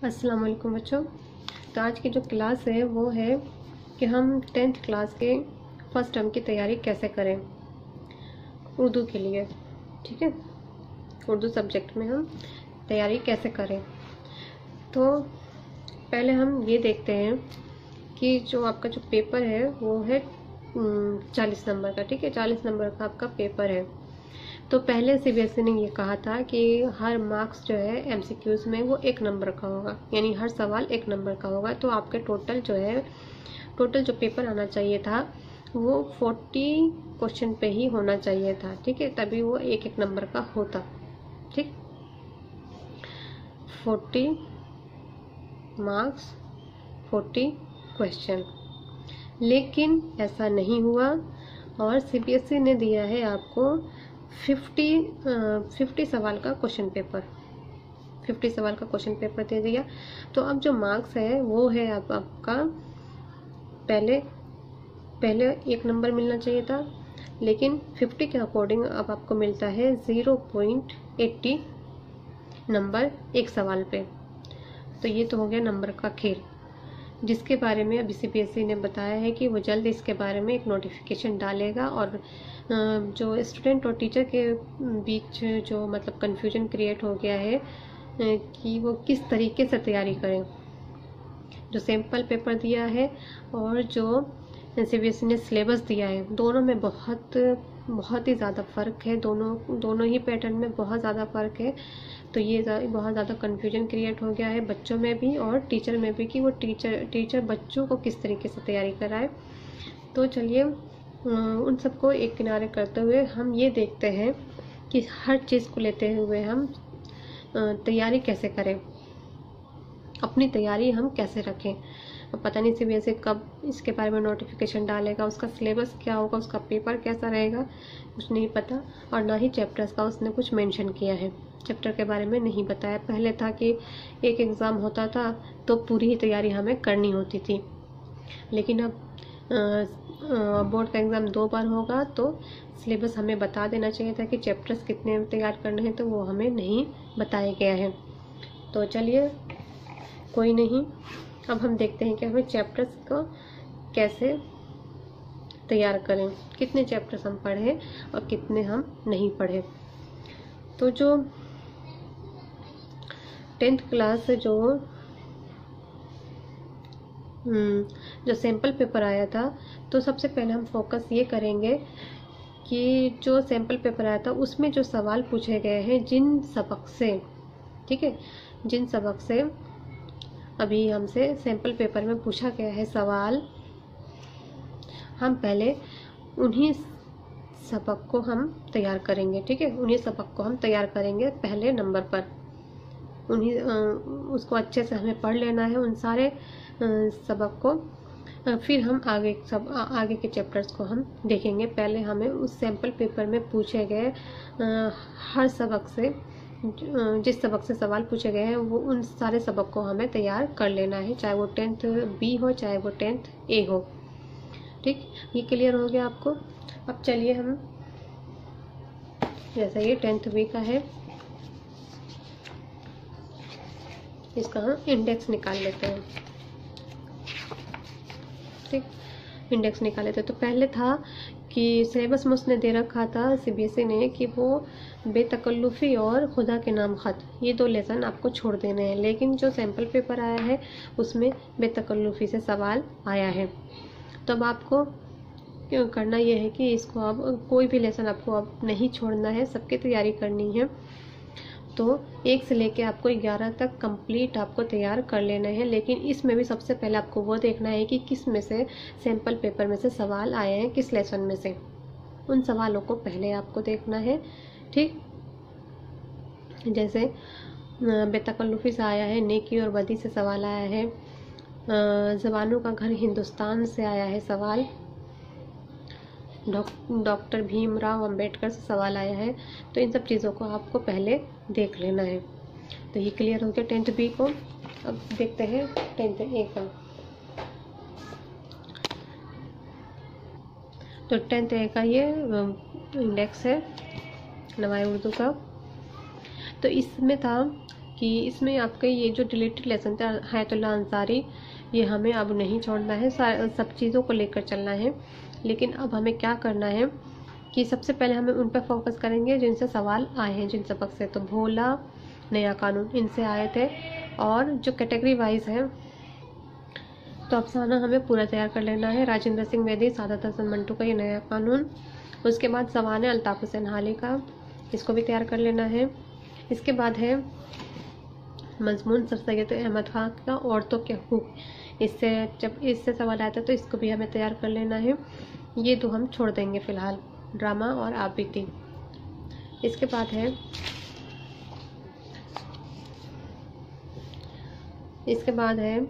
अस्सलाम वालेकुम बच्चों। तो आज की जो क्लास है वो है कि हम 10th क्लास के फर्स्ट टर्म की तैयारी कैसे करें उर्दू के लिए। ठीक है, उर्दू सब्जेक्ट में हम तैयारी कैसे करें। तो पहले हम ये देखते हैं कि जो आपका जो पेपर है वो है 40 नंबर का। ठीक है, 40 नंबर का आपका पेपर है। तो पहले सीबीएसई ने ये कहा था कि हर मार्क्स जो है एमसीक्यूज में वो 1 नंबर का होगा, यानी हर सवाल 1 नंबर का होगा। तो आपके टोटल जो पेपर आना चाहिए था वो 40 क्वेश्चन पे ही होना चाहिए था। ठीक है, तभी वो 1-1 नंबर का होता। ठीक, 40 मार्क्स 40 क्वेश्चन, लेकिन ऐसा नहीं हुआ और सीबीएसई ने दिया है आपको 50 सवाल का क्वेश्चन पेपर। 50 सवाल का क्वेश्चन पेपर दे दिया। तो अब जो मार्क्स है वो है आपका पहले 1 नंबर मिलना चाहिए था, लेकिन 50 के अकॉर्डिंग अब आपको मिलता है 0.80 नंबर एक सवाल पे। तो ये तो हो गया नंबर का खेल, जिसके बारे में अभी सीबीएसई ने बताया है कि वो जल्द इसके बारे में एक नोटिफिकेशन डालेगा और जो स्टूडेंट और टीचर के बीच जो मतलब कन्फ्यूजन क्रिएट हो गया है कि वो किस तरीके से तैयारी करें। जो सैम्पल पेपर दिया है और जो सीबीएसई ने सिलेबस दिया है, दोनों में बहुत ही ज़्यादा फ़र्क है। दोनों ही पैटर्न में बहुत ज़्यादा फ़र्क है। तो ये बहुत ज़्यादा कन्फ्यूजन क्रिएट हो गया है बच्चों में भी और टीचर में भी कि वो टीचर बच्चों को किस तरीके से तैयारी कराए। तो चलिए उन सबको एक किनारे करते हुए हम ये देखते हैं कि हर चीज़ को लेते हुए हम तैयारी कैसे करें, अपनी तैयारी हम कैसे रखें। पता नहीं सीबीएसई कब इसके बारे में नोटिफिकेशन डालेगा, उसका सिलेबस क्या होगा, उसका पेपर कैसा रहेगा, कुछ नहीं पता। और ना ही चैप्टर्स का उसने कुछ मेंशन किया है, चैप्टर के बारे में नहीं बताया। पहले था कि एक एग्ज़ाम होता था तो पूरी ही तैयारी हमें करनी होती थी, लेकिन अब बोर्ड का एग्ज़ाम 2 बार होगा तो सिलेबस हमें बता देना चाहिए था कि चैप्टर्स कितने तैयार करने हैं, तो वो हमें नहीं बताया गया है। तो चलिए कोई नहीं, अब हम देखते हैं कि हमें चैप्टर्स को कैसे तैयार करें, कितने चैप्टर्स हम पढ़ें और कितने हम नहीं पढ़ें। तो जो 10th क्लास से जो सैम्पल पेपर आया था, तो सबसे पहले हम फोकस ये करेंगे कि जो सैम्पल पेपर आया था उसमें जो सवाल पूछे गए हैं जिन सबक से, ठीक है, जिन सबक से अभी हमसे सैम्पल पेपर में पूछा गया है सवाल, हम पहले उन्हीं सबक को हम तैयार करेंगे। ठीक है, उन्हीं सबक को हम तैयार करेंगे पहले नंबर पर। उसको अच्छे से हमें पढ़ लेना है उन सारे सबक को। फिर हम आगे के चैप्टर्स को हम देखेंगे। पहले हमें उस सैम्पल पेपर में पूछे गए हर सबक से, जिस सबक से सवाल पूछे गए हैं वो उन सारे सबक को हमें तैयार कर लेना है, चाहे वो 10th बी हो चाहे वो 10th ए हो। ठीक, ये क्लियर हो गया आपको। अब चलिए हम, जैसा ये 10th बी का है, इसका हम इंडेक्स निकाल लेते हैं। ठीक, इंडेक्स निकाल लेते हैं। तो पहले था कि सिलेबस में उसने दे रखा था सीबीएसई ने कि वो बेतकल्लुफ़ी और खुदा के नाम ख़त, ये 2 लेसन आपको छोड़ देने हैं। लेकिन जो सैम्पल पेपर आया है उसमें बेतकल्लुफ़ी से सवाल आया है। तो अब आपको करना ये है कि इसको अब कोई भी लेसन आपको अब नहीं छोड़ना है, सबकी तैयारी करनी है। तो 1 से लेके आपको 11 तक कंप्लीट आपको तैयार कर लेना है। लेकिन इसमें भी सबसे पहले आपको वो देखना है कि किस में से सैम्पल पेपर में से सवाल आए हैं, किस लेसन में से, उन सवालों को पहले आपको देखना है। ठीक, जैसे बेतकल्लुफ़ी से आया है, नेकी और बदी से सवाल आया है, ज़बानों का घर हिंदुस्तान से आया है सवाल, डॉक्टर भीमराव अंबेडकर से सवाल आया है। तो इन सब चीज़ों को आपको पहले देख लेना है। तो ये क्लियर हो गया 10th बी को। अब देखते हैं 10th ए का। तो 10th ए का ये इंडेक्स है नवाई उर्दू का। तो इसमें था कि इसमें आपके ये जो डिलीटेड लेसन था हयातुल्लाह अंसारी, ये हमें अब नहीं छोड़ना है, सब चीज़ों को लेकर चलना है। लेकिन अब हमें क्या करना है कि सबसे पहले हमें उन पर फोकस करेंगे जिनसे सवाल आए हैं जिन सबक से। तो भोला, नया कानून, इनसे आए थे। और जो कैटेगरी वाइज है तो अफसाना हमें पूरा तैयार कर लेना है। राजेंद्र सिंह बेदी, सादत हसन मंटू का ये नया कानून। उसके बाद सवाल है अल्ताफ हुसैन हाली का, इसको भी तैयार कर लेना है। इसके बाद है मजमून सर सैयद अहमद खान का औरतों के हकूक, इससे सवाल आया था तो इसको भी हमें तैयार कर लेना है। ये दो हम छोड़ देंगे फ़िलहाल, ड्रामा और आपबीती। इसके बाद है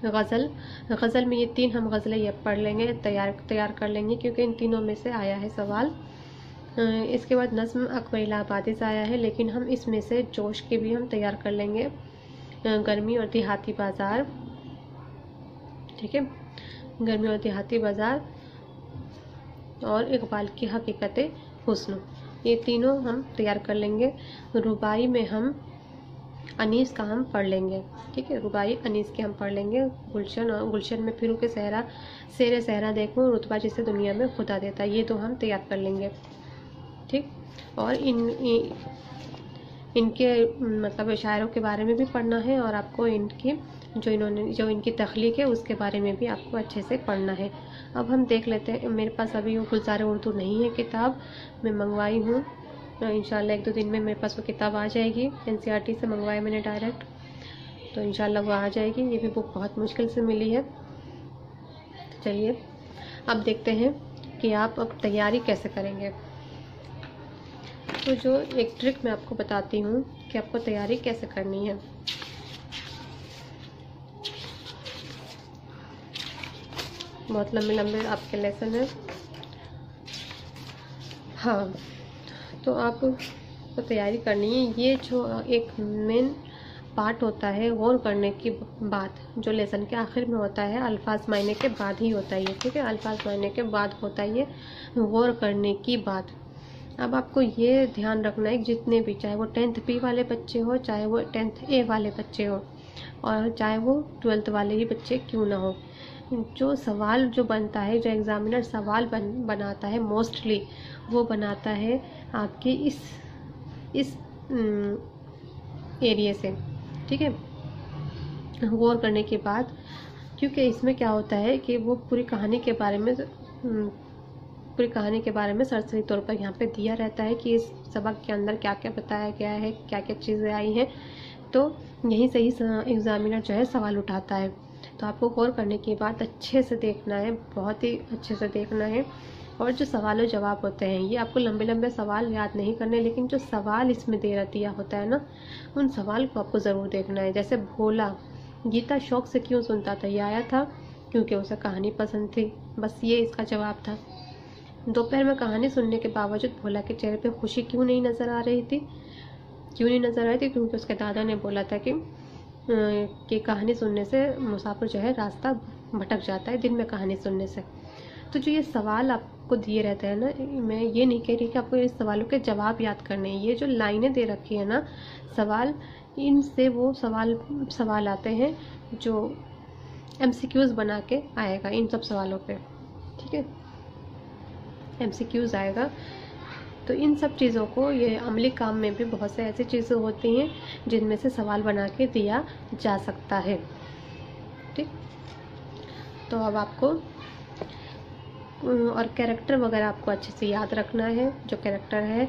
गज़ल में ये 3 हम गज़लें ये पढ़ लेंगे, तैयार कर लेंगे क्योंकि इन तीनों में से आया है सवाल। इसके बाद नज़्म अकबर इलाहाबादी से आया है, लेकिन हम इसमें से जोश के भी हम तैयार कर लेंगे। गर्मी और देहाती बाज़ार, ठीक है, गर्मी और देहाती बाज़ार और इकबाल की हकीकत हुस्न, ये तीनों हम तैयार कर लेंगे। रुबाई में हम अनीस का हम पढ़ लेंगे, ठीक है, रुबाई अनीस के हम पढ़ लेंगे। गुलशन में फिरू के सहरा, शेर सहरा देखूं, रुतबा जिसे दुनिया में खुदा देता, ये दो हम तैयार कर लेंगे, ठीक। और इनके मतलब शायरों के बारे में भी पढ़ना है और आपको इनकी जो इनकी तख्लीक है उसके बारे में भी आपको अच्छे से पढ़ना है। अब हम देख लेते हैं, मेरे पास अभी वो गुलज़ार उर्दू नहीं है किताब, मैं मंगवाई हूँ, इंशाल्लाह 1-2 दिन में मेरे पास वो किताब आ जाएगी। NCERT से मंगवाई मैंने डायरेक्ट, तो इंशाल्लाह वो आ जाएगी। ये भी बुक बहुत मुश्किल से मिली है। चलिए अब देखते हैं कि आप अब तैयारी कैसे करेंगे। तो जो एक ट्रिक मैं आपको बताती हूँ कि आपको तैयारी कैसे करनी है। बहुत लंबे लंबे आपके लेसन है, हाँ, तो आपको तैयारी करनी है। ये जो एक मेन पार्ट होता है गौर करने की बात, जो लेसन के आखिर में होता है, अल्फाज मायने के बाद ही होता है, ठीक है, अल्फाज मायने के बाद होता है ये गौर करने की बात। अब आपको ये ध्यान रखना है, जितने भी, चाहे वो 10th B वाले बच्चे हो, चाहे वो 10th A वाले बच्चे हो, और चाहे वो 12th वाले ही बच्चे क्यों ना हो, जो सवाल जो बनता है, जो एग्ज़ामिनर सवाल बनाता है, मोस्टली वो बनाता है आपके इस एरिया से, ठीक है, गौर करने के बाद। क्योंकि इसमें क्या होता है कि वो पूरी कहानी के बारे में सरसरी तौर पर यहाँ पे दिया रहता है कि इस सबक के अंदर क्या क्या बताया गया है, क्या क्या चीज़ें आई हैं, तो यहीं से ही एग्ज़ामिनर जो है सवाल उठाता है। तो आपको गौर करने के बाद अच्छे से देखना है, बहुत ही अच्छे से देखना है। और जो सवाल और जवाब होते हैं, ये आपको लंबे लंबे सवाल याद नहीं करने, लेकिन जो सवाल इसमें दे दिया होता है ना, उन सवाल को आपको ज़रूर देखना है। जैसे भोला गीता शौक से क्यों सुनता था, ये आया था क्योंकि उसे कहानी पसंद थी, बस ये इसका जवाब था। दोपहर में कहानी सुनने के बावजूद भोला के चेहरे पे खुशी क्यों नहीं नज़र आ रही थी, क्योंकि उसके दादा ने बोला था कि कहानी सुनने से मुसाफिर जो है रास्ता भटक जाता है, दिन में कहानी सुनने से। तो जो ये सवाल आपको दिए रहते हैं ना, मैं ये नहीं कह रही कि आपको इस सवालों के जवाब याद करने हैं, ये जो लाइनें दे रखी है ना सवाल, इनसे वो सवाल आते हैं जो MCQs बना के आएगा इन सब सवालों पे, ठीक है, MCQs आएगा। तो इन सब चीज़ों को, ये अमली काम में भी बहुत से ऐसी चीज़ें होती हैं जिनमें से सवाल बना के दिया जा सकता है, ठीक। तो अब आपको और कैरेक्टर वगैरह आपको अच्छे से याद रखना है। जो कैरेक्टर है,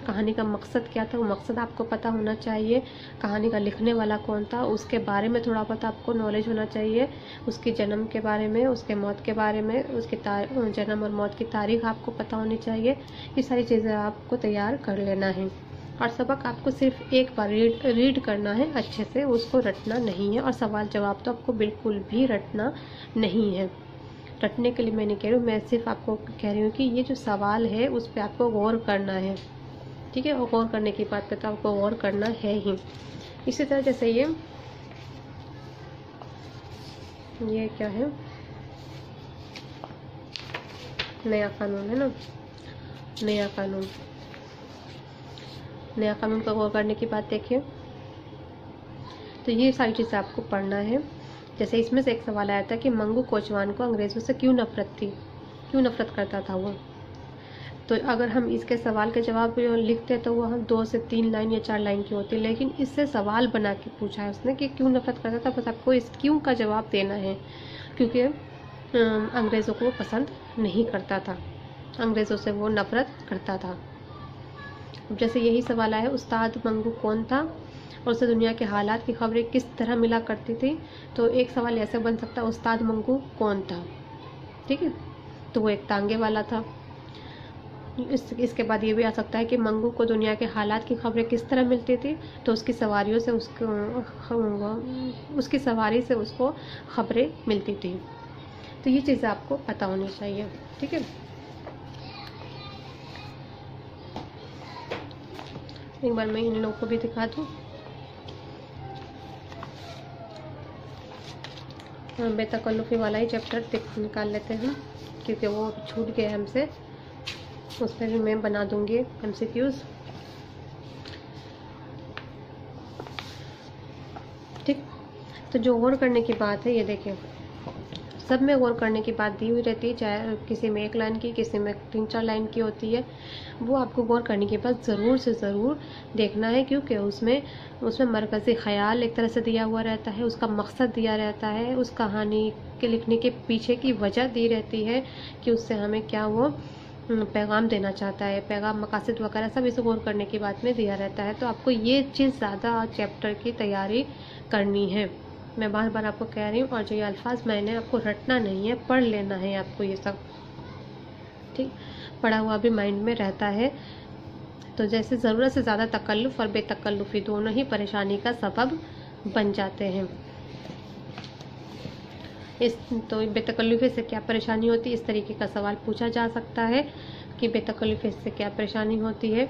कहानी का मकसद क्या था, वो मकसद आपको पता होना चाहिए। कहानी का लिखने वाला कौन था, उसके बारे में थोड़ा बहुत आपको नॉलेज होना चाहिए। उसके जन्म के बारे में, उसके मौत के बारे में, उसके जन्म और मौत की तारीख आपको पता होनी चाहिए। ये सारी चीज़ें आपको तैयार कर लेना है। और सबक आपको सिर्फ एक बार रीड करना है अच्छे से, उसको रटना नहीं है। और सवाल जवाब तो आपको बिल्कुल भी रटना नहीं है। रटने के लिए मैं नहीं कह रही हूँ, मैं सिर्फ आपको कह रही हूँ कि ये जो सवाल है उस पर आपको गौर करना है, ठीक है। और गौर करने की बात पे तो आपको गौर करना है ही। इसी तरह जैसे ये क्या है, नया कानून है ना, नया कानून का गौर करने की बात देखिए। तो ये सारी चीज़ें आपको पढ़ना है। जैसे इसमें से एक सवाल आया था कि मंगू कोचवान को अंग्रेज़ों से क्यों नफरत थी, क्यों नफरत करता था वो। तो अगर हम इसके सवाल के जवाब लिखते हैं तो वो हम 2 से 3 लाइन या 4 लाइन की होती है, लेकिन इससे सवाल बना के पूछा है उसने कि क्यों नफरत करता था। बस आपको इस क्यों का जवाब देना है, क्योंकि अंग्रेज़ों को वो पसंद नहीं करता था, अंग्रेज़ों से वो नफरत करता था। जैसे यही सवाल आया, उस्ताद मंगू कौन था और उसे दुनिया के हालात की खबरें किस तरह मिला करती थी। तो एक सवाल ऐसे बन सकता है, उस्ताद मंगू कौन था, ठीक है, तो वो एक तांगे वाला था। इसके बाद ये भी आ सकता है कि मंगू को दुनिया के हालात की खबरें किस तरह मिलती थी, तो उसकी सवारियों से उसकी सवारी से उसको खबरें मिलती थी। तो ये चीज़ें आपको पता होनी चाहिए, ठीक है। एक बार मैं इन लोगों को भी दिखा दूँ। बेतकल्लुफ़ी वाला ही चैप्टर निकाल लेते हैं, क्योंकि वो छूट गया हमसे। उस पर भी मैं बना दूंगी MCQs, ठीक। तो जो गौर करने की बात है, ये देखें, सब में गौर करने की बात दी हुई रहती है, चाहे किसी में 1 लाइन की, किसी में 3-4 लाइन की होती है। वो आपको गौर करने के बाद ज़रूर से ज़रूर देखना है, क्योंकि उसमें मरकज़ी ख़याल एक तरह से दिया हुआ रहता है, उसका मकसद दिया रहता है, उस कहानी के लिखने के पीछे की वजह दी रहती है कि उससे हमें क्या वो पैगाम देना चाहता है, पैगाम, मकासद वगैरह सब इसे गौर करने की बात में दिया रहता है। तो आपको ये चीज़ ज़्यादा चैप्टर की तैयारी करनी है, मैं बार बार आपको कह रही हूँ। और जो ये अल्फाज मैंने आपको रटना नहीं है, पढ़ लेना है आपको ये सब, ठीक। पढ़ा हुआ भी माइंड में रहता है। तो जैसे ज़रूरत से ज़्यादा तकल्लुफ़ और बेतकल्लुफ़ी दोनों ही परेशानी का सबब बन जाते हैं। तो बेतकल्लुफ़ी से क्या परेशानी होती है, इस तरीके का सवाल पूछा जा सकता है कि बेतकल्लुफ़ी से क्या परेशानी होती है।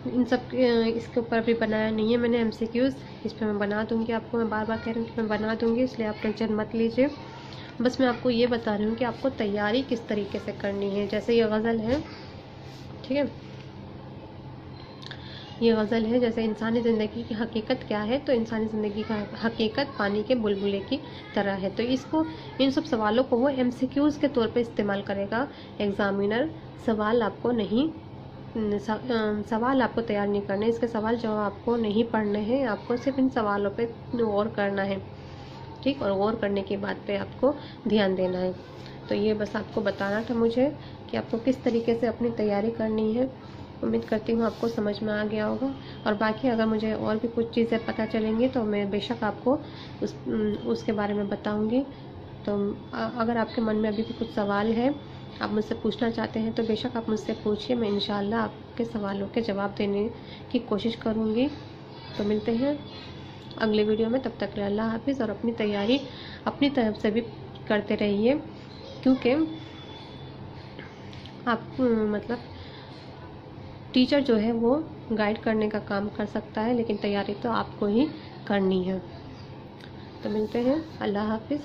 इन सब इसके ऊपर भी बनाया नहीं है मैंने MCQs, इस पर मैं बना दूंगी आपको। मैं बार बार कह रही हूँ कि मैं बना दूंगी, इसलिए आप टेंशन मत लीजिए। बस मैं आपको ये बता रही हूँ कि आपको तैयारी किस तरीके से करनी है। जैसे ये गज़ल है, ठीक है, ये गज़ल है, जैसे इंसानी ज़िंदगी की हकीकत क्या है, तो इंसानी ज़िंदगी का हकीकत पानी के बुलबुले की तरह है। तो इसको, इन सब सवालों को वो MCQs के तौर पे इस्तेमाल करेगा एग्ज़ामिनर। सवाल आपको तैयार नहीं करने, इसके सवाल जवाब आपको नहीं पढ़ने हैं, आपको सिर्फ इन सवालों पे गौर करना है, ठीक। और गौर करने की बात पे आपको ध्यान देना है। तो ये बस आपको बताना था मुझे कि आपको किस तरीके से अपनी तैयारी करनी है। उम्मीद करती हूँ आपको समझ में आ गया होगा। और बाकी अगर मुझे और भी कुछ चीज़ें पता चलेंगी तो मैं बेशक आपको उसके बारे में बताऊँगी। तो अगर आपके मन में अभी भी कुछ सवाल है, आप मुझसे पूछना चाहते हैं, तो बेशक आप मुझसे पूछिए, मैं इंशाल्लाह आपके सवालों के जवाब देने की कोशिश करूँगी। तो मिलते हैं अगले वीडियो में, तब तक अल्लाह हाफिज़। और अपनी तैयारी अपनी तरफ से भी करते रहिए, क्योंकि आप मतलब टीचर जो है वो गाइड करने का काम कर सकता है, लेकिन तैयारी तो आपको ही करनी है। तो मिलते हैं, अल्लाह हाफिज़।